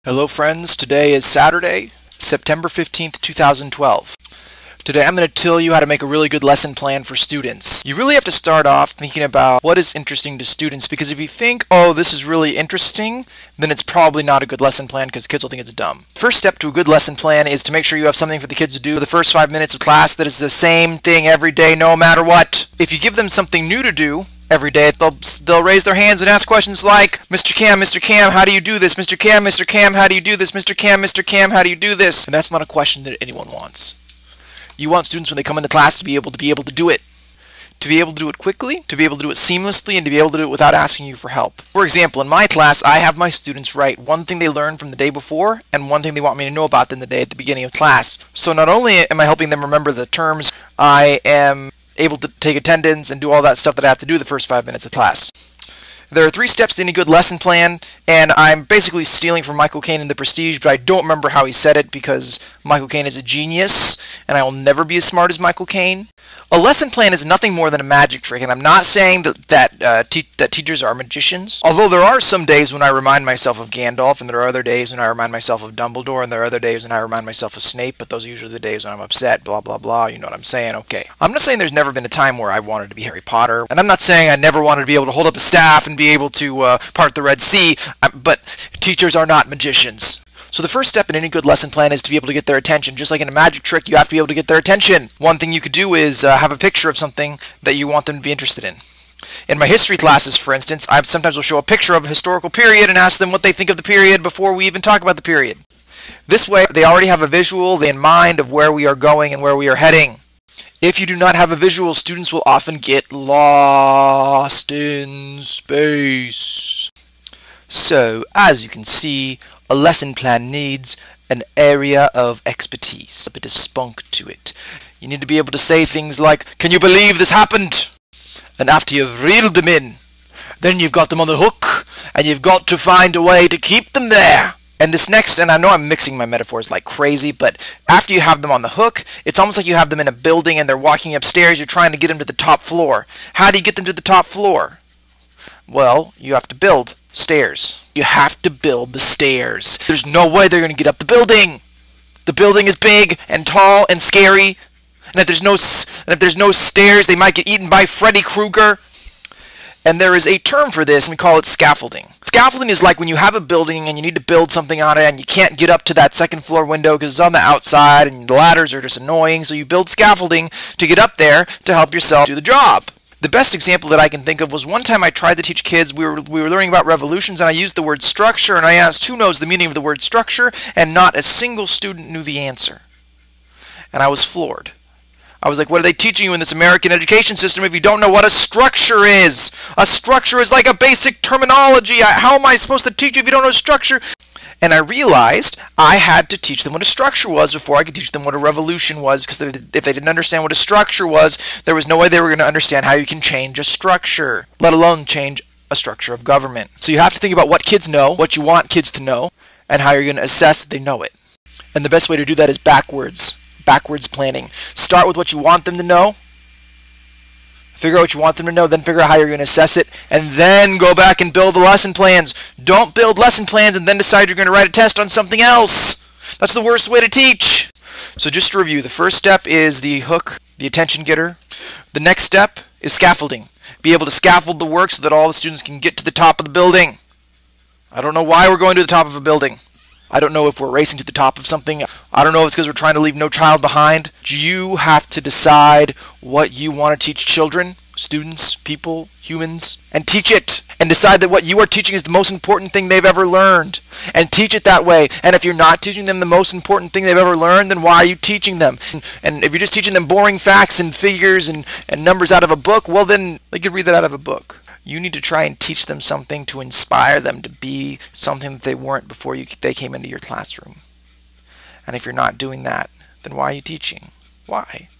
Hello friends, today is Saturday, September 15th, 2012. Today I'm going to tell you how to make a really good lesson plan for students. You really have to start off thinking about what is interesting to students, because if you think, oh, this is really interesting, then it's probably not a good lesson plan because kids will think it's dumb. First step to a good lesson plan is to make sure you have something for the kids to do the first 5 minutes of class that is the same thing every day no matter what. If you give them something new to do every day, they'll raise their hands and ask questions like, Mr. Cam, how do you do this? Mr. Cam, how do you do this? Mr. Cam, how do you do this? And that's not a question that anyone wants. You want students when they come into class to be able to do it. To be able to do it quickly, to be able to do it seamlessly, and to be able to do it without asking you for help. For example, in my class, I have my students write one thing they learned from the day before and one thing they want me to know about them the day at the beginning of class. So not only am I helping them remember the terms, I am able to take attendance and do all that stuff that I have to do the first 5 minutes of class. There are 3 steps to any good lesson plan, and I'm basically stealing from Michael Caine in The Prestige, but I don't remember how he said it because Michael Caine is a genius, and I will never be as smart as Michael Caine. A lesson plan is nothing more than a magic trick, and I'm not saying that teachers are magicians. Although there are some days when I remind myself of Gandalf, and there are other days when I remind myself of Dumbledore, and there are other days when I remind myself of Snape, but those are usually the days when I'm upset, blah blah blah, you know what I'm saying, okay. I'm not saying there's never been a time where I wanted to be Harry Potter, and I'm not saying I never wanted to be able to hold up a staff and be able to part the Red Sea, but teachers are not magicians. So the first step in any good lesson plan is to be able to get their attention. Just like in a magic trick, you have to be able to get their attention. One thing you could do is have a picture of something that you want them to be interested in. In my history classes, for instance, I sometimes will show a picture of a historical period and ask them what they think of the period before we even talk about the period. This way, they already have a visual in mind of where we are going and where we are heading. If you do not have a visual, students will often get lost in space. So, as you can see, a lesson plan needs an area of expertise, a bit of spunk to it. You need to be able to say things like, can you believe this happened? And after you've reeled them in, then you've got them on the hook, and you've got to find a way to keep them there. And this next, and I know I'm mixing my metaphors like crazy, but after you have them on the hook, it's almost like you have them in a building and they're walking upstairs, you're trying to get them to the top floor. How do you get them to the top floor? Well, you have to build stairs. You have to build the stairs. There's no way they're going to get up the building. The building is big and tall and scary, and if there's no stairs, they might get eaten by Freddy Krueger. And there is a term for this, and we call it scaffolding. Scaffolding is like when you have a building and you need to build something on it and you can't get up to that second floor window because it's on the outside and the ladders are just annoying, so you build scaffolding to get up there to help yourself do the job. The best example that I can think of was one time I tried to teach kids, we were learning about revolutions, and I used the word structure, and I asked who knows the meaning of the word structure, and not a single student knew the answer. And I was floored. I was like, what are they teaching you in this American education system if you don't know what a structure is? A structure is like a basic terminology. How am I supposed to teach you if you don't know structure? And I realized I had to teach them what a structure was before I could teach them what a revolution was, because if they didn't understand what a structure was, there was no way they were going to understand how you can change a structure, let alone change a structure of government. So you have to think about what kids know, what you want kids to know, and how you're going to assess that they know it. And the best way to do that is backwards planning. Start with what you want them to know, figure out what you want them to know, then figure out how you're going to assess it, and then go back and build the lesson plans. Don't build lesson plans and then decide you're going to write a test on something else. That's the worst way to teach. So just to review, the first step is the hook, the attention getter. The next step is scaffolding. Be able to scaffold the work so that all the students can get to the top of the building. I don't know why we're going to the top of a building. I don't know if we're racing to the top of something. I don't know if it's because we're trying to leave no child behind. You have to decide what you want to teach children, students, people, humans, and teach it. And decide that what you are teaching is the most important thing they've ever learned. And teach it that way. And if you're not teaching them the most important thing they've ever learned, then why are you teaching them? And if you're just teaching them boring facts and figures and numbers out of a book, well then, they could read that out of a book. You need to try and teach them something to inspire them to be something that they weren't before they came into your classroom. And if you're not doing that, then why are you teaching? Why?